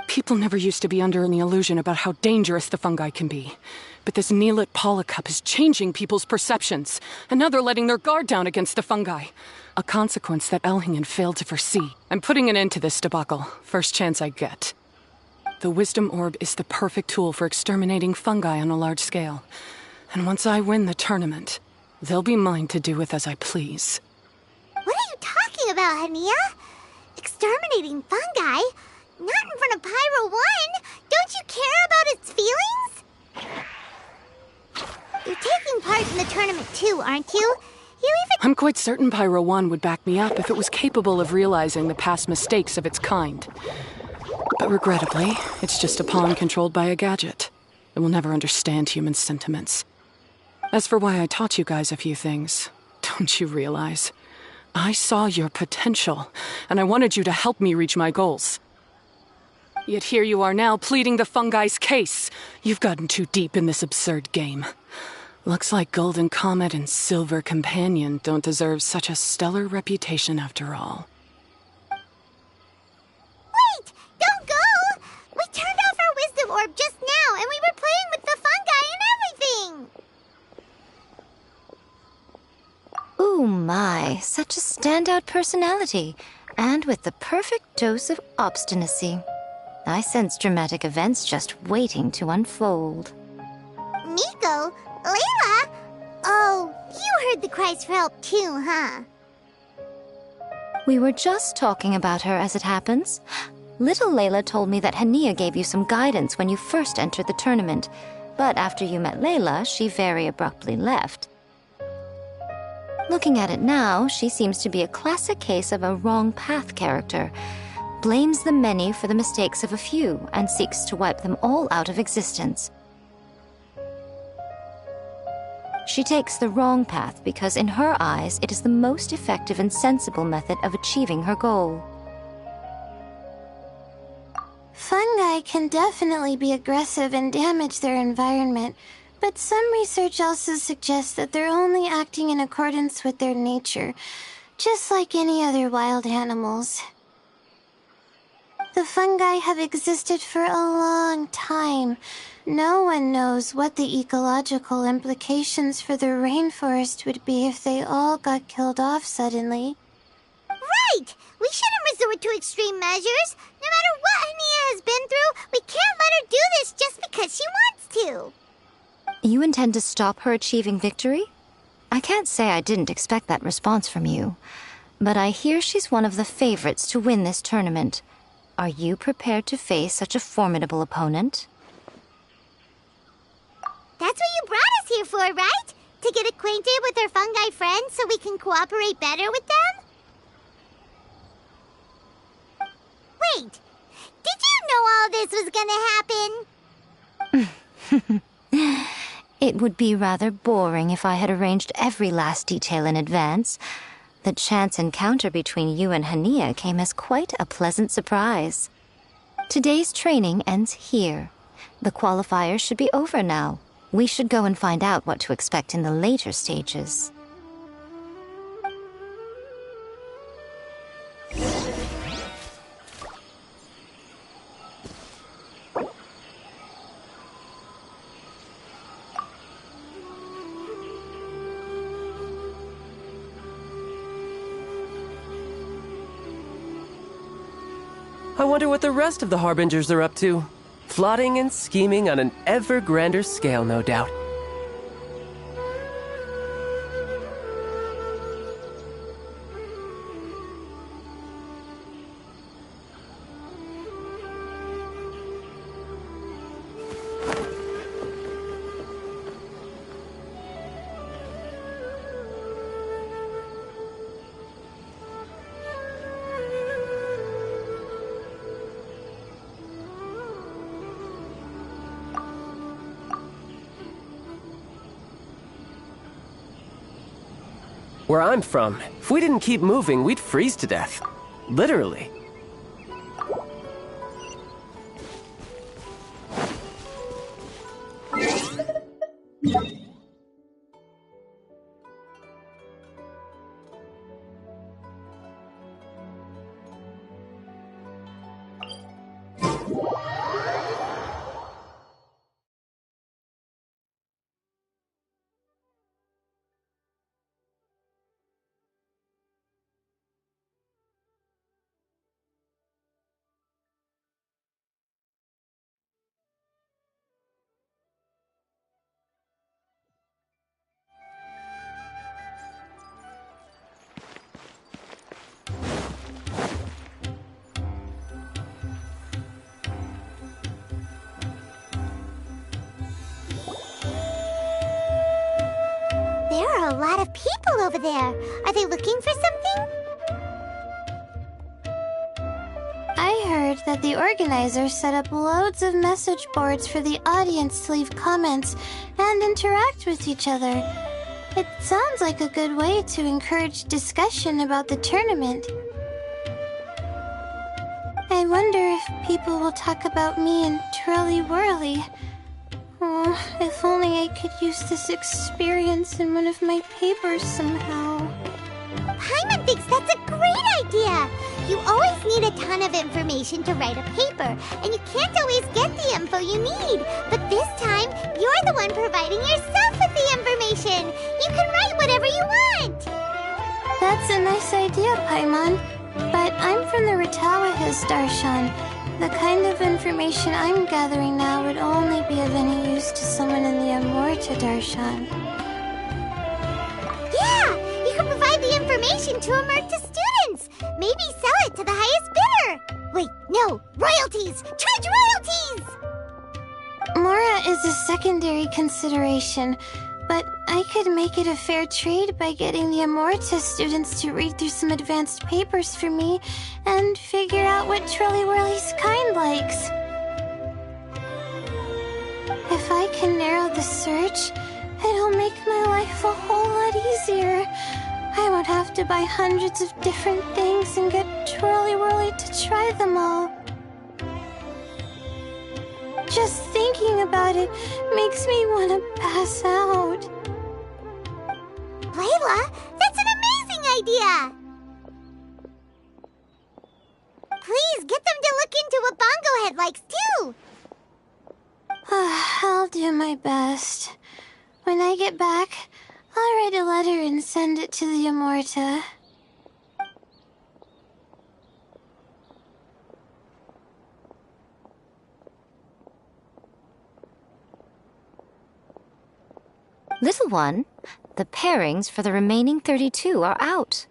People never used to be under any illusion about how dangerous the fungi can be. But this Neelit Polycup is changing people's perceptions, and now they're letting their guard down against the fungi. A consequence that Elhingen failed to foresee. I'm putting an end to this debacle, first chance I get. The Wisdom Orb is the perfect tool for exterminating fungi on a large scale. And once I win the tournament, they'll be mine to do with as I please. What are you talking about, Hania? Exterminating fungi? Not in front of Pyro 1! Don't you care about its feelings? You're taking part in the tournament too, aren't you? You even— I'm quite certain Pyro 1 would back me up if it was capable of realizing the past mistakes of its kind. But regrettably, it's just a pawn controlled by a gadget. It will never understand human sentiments. As for why I taught you guys a few things, don't you realize? I saw your potential, and I wanted you to help me reach my goals. Yet here you are now pleading the fungi's case. You've gotten too deep in this absurd game. Looks like Golden Comet and Silver Companion don't deserve such a stellar reputation after all. Wait! Don't go! We turned off our Wisdom Orb just now, and we were playing with the fungi and everything! Ooh my, such a standout personality, and with the perfect dose of obstinacy. I sense dramatic events just waiting to unfold. Miko? Layla? Oh, you heard the cries for help too, huh? We were just talking about her as it happens. Little Layla told me that Hania gave you some guidance when you first entered the tournament, but after you met Layla, she very abruptly left. Looking at it now, she seems to be a classic case of a wrong path character. Blames the many for the mistakes of a few and seeks to wipe them all out of existence. She takes the wrong path because in her eyes it is the most effective and sensible method of achieving her goal. Fungi can definitely be aggressive and damage their environment, but some research also suggests that they're only acting in accordance with their nature, just like any other wild animals. The fungi have existed for a long time. No one knows what the ecological implications for the rainforest would be if they all got killed off suddenly. Right! We shouldn't resort to extreme measures. No matter what Hania has been through, we can't let her do this just because she wants to. You intend to stop her achieving victory? I can't say I didn't expect that response from you, but I hear she's one of the favorites to win this tournament. Are you prepared to face such a formidable opponent? That's what you brought us here for, right? To get acquainted with our fungi friends so we can cooperate better with them? Wait, did you know all this was gonna happen? It would be rather boring if I had arranged every last detail in advance. The chance encounter between you and Hania came as quite a pleasant surprise. Today's training ends here. The qualifiers should be over now. We should go and find out what to expect in the later stages. I wonder what the rest of the Harbingers are up to. Plotting and scheming on an ever grander scale, no doubt. Where I'm from, if we didn't keep moving, we'd freeze to death. Literally. got a lot of people over there. Are they looking for something? I heard that the organizers set up loads of message boards for the audience to leave comments and interact with each other. It sounds like a good way to encourage discussion about the tournament. I wonder if people will talk about me and Twirly Whirly. Oh, if only I could use this experience in one of my papers somehow. Paimon thinks that's a great idea! You always need a ton of information to write a paper, and you can't always get the info you need. But this time, you're the one providing yourself with the information. You can write whatever you want! That's a nice idea, Paimon. But I'm from the Ratawa-His Darshan. The kind of information I'm gathering now would only be of any use to someone in the Amorta Darshan. Yeah! You can provide the information to Amorta students! Maybe sell it to the highest bidder! Wait, no! Royalties! Charge royalties! Mora is a secondary consideration, but I could make it a fair trade by getting the Amorta students to read through some advanced papers for me and figure out what Twirly Whirly's kind likes. If I can narrow the search, it'll make my life a whole lot easier. I won't have to buy hundreds of different things and get Twirly Whirly to try them all. Just thinking about it makes me want to pass out. Layla, that's an amazing idea! Please, get them to look into what Bongo Head likes, too! I'll do my best. When I get back, I'll write a letter and send it to the Amorta. Little one, the pairings for the remaining 32 are out.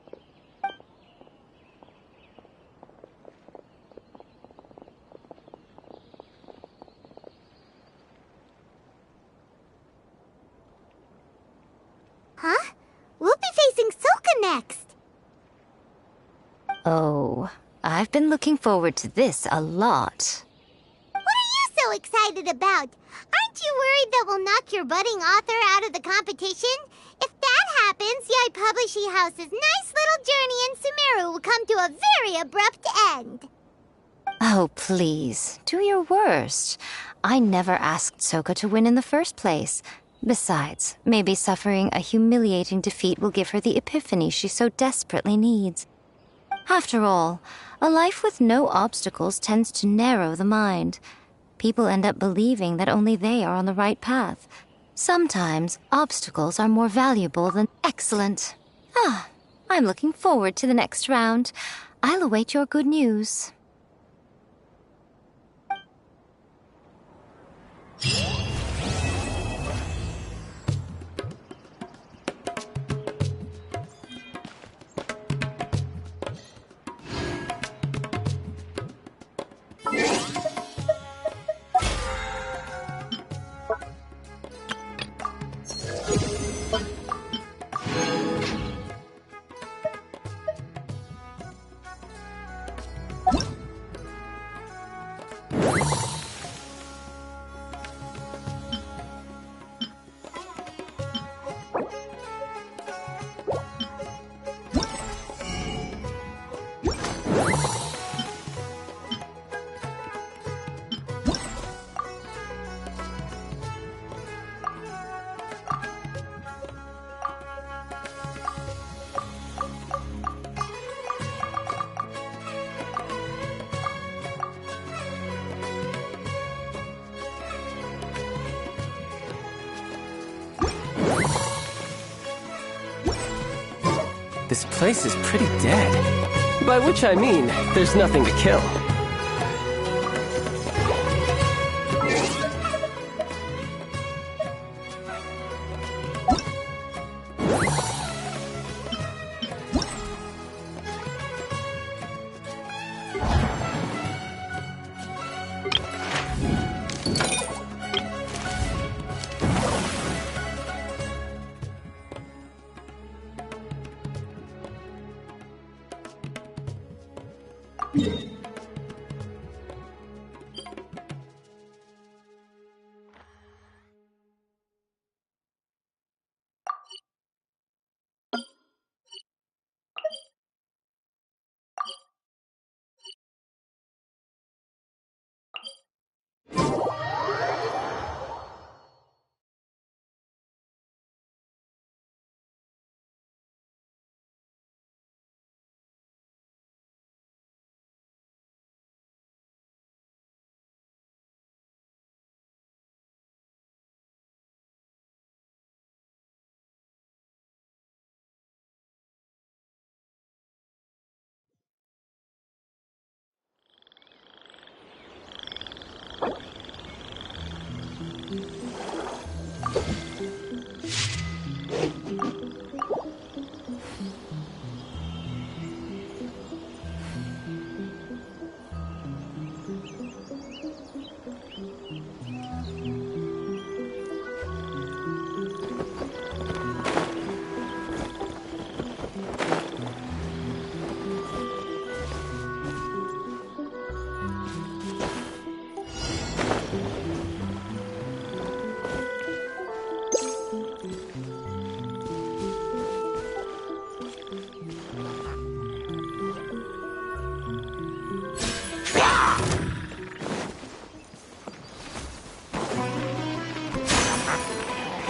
Huh? We'll be facing Soka next! Oh, I've been looking forward to this a lot. What are you so excited about? Aren't you worried that we'll knock your budding author out of the competition? If that happens, Yai Publishing House's nice little journey in Sumeru will come to a very abrupt end. Oh, please, do your worst. I never asked Soka to win in the first place. Besides, maybe suffering a humiliating defeat will give her the epiphany she so desperately needs. After all, a life with no obstacles tends to narrow the mind. People end up believing that only they are on the right path. Sometimes, obstacles are more valuable than... Excellent. I'm looking forward to the next round. I'll await your good news. This place is pretty dead. By which I mean, there's nothing to kill.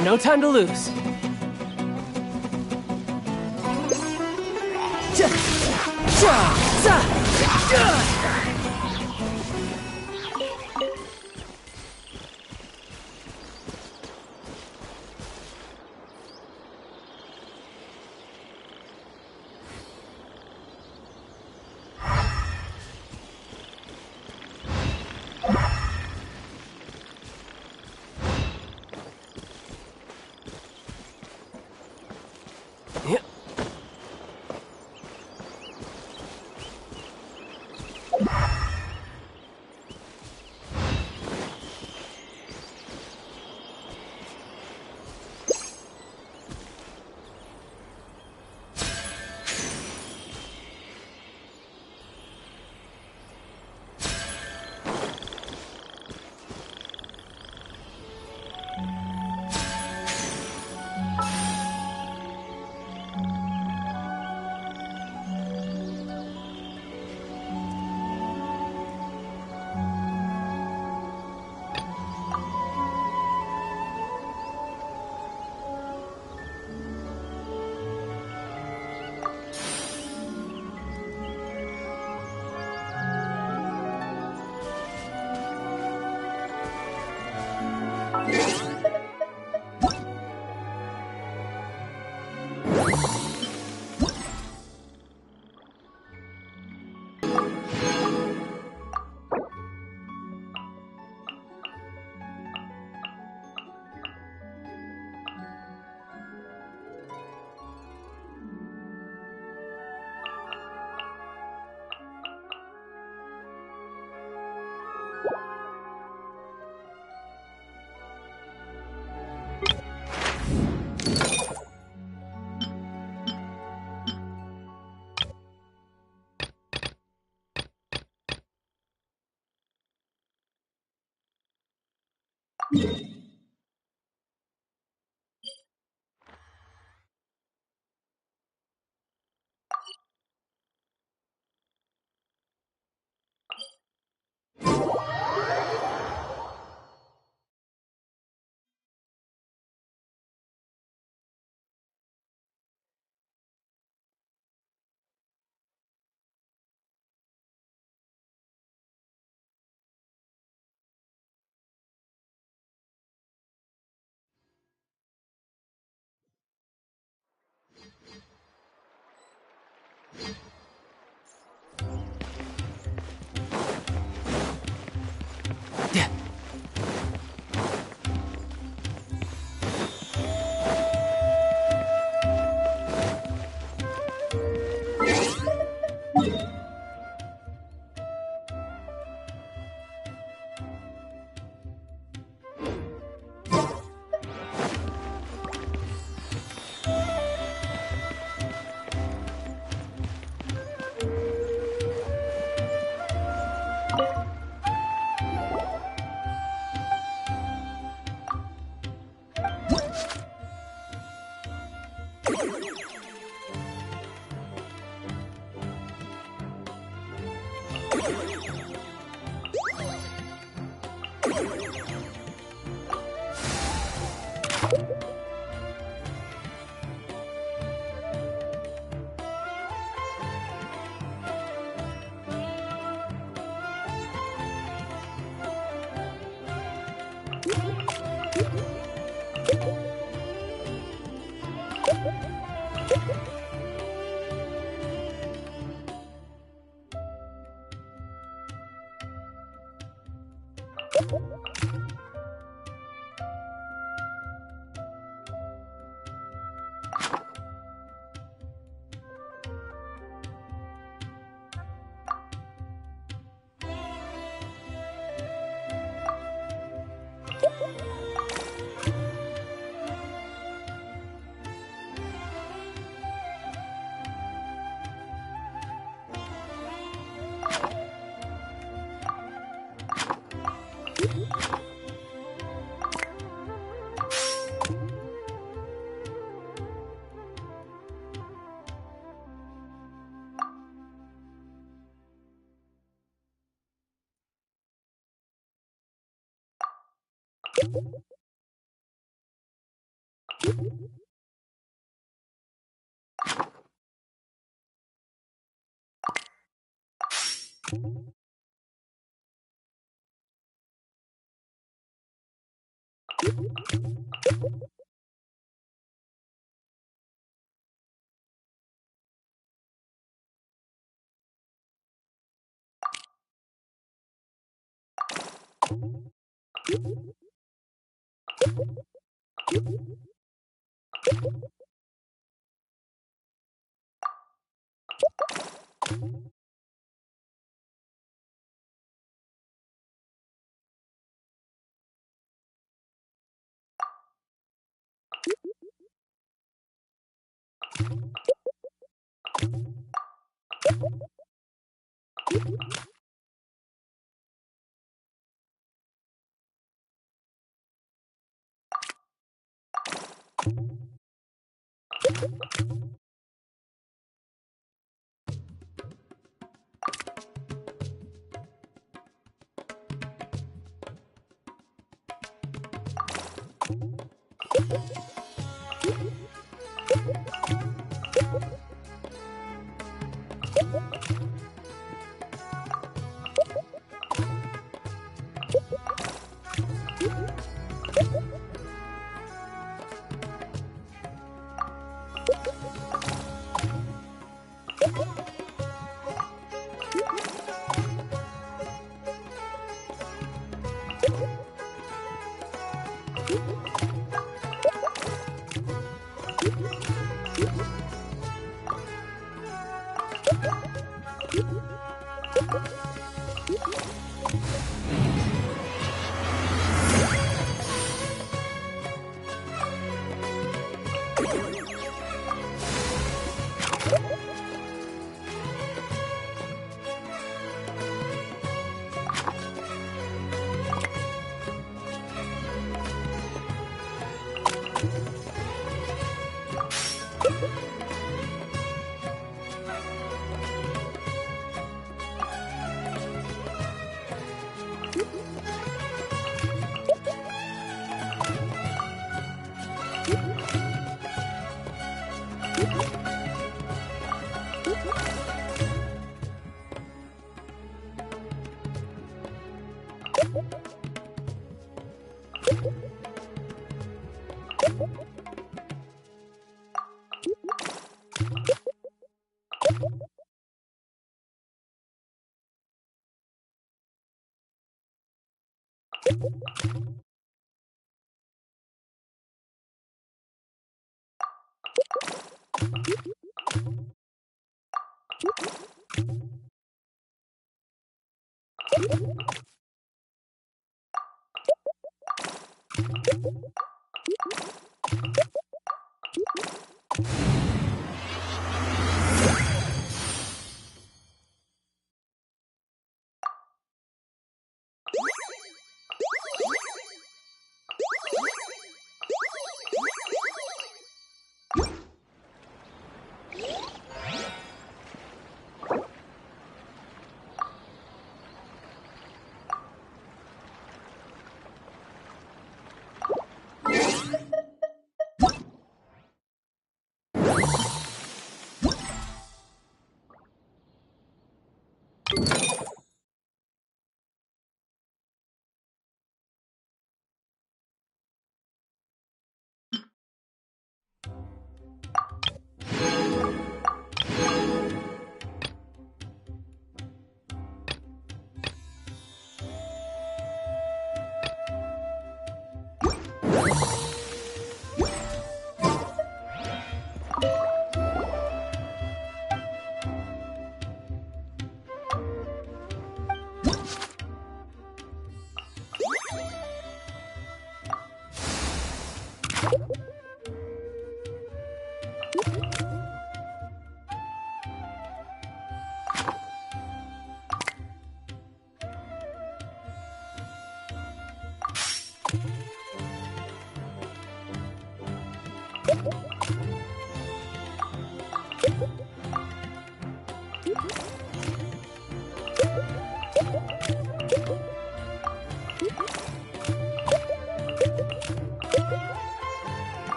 No time to lose.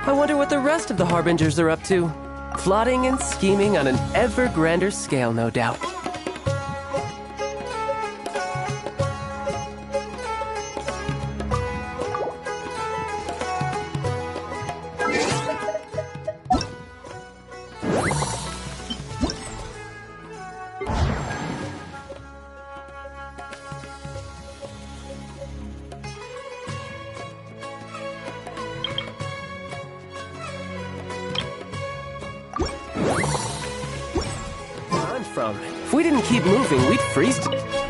I wonder what the rest of the Harbingers are up to. Plotting and scheming on an ever grander scale, no doubt. From. If we didn't keep moving, we'd freeze to...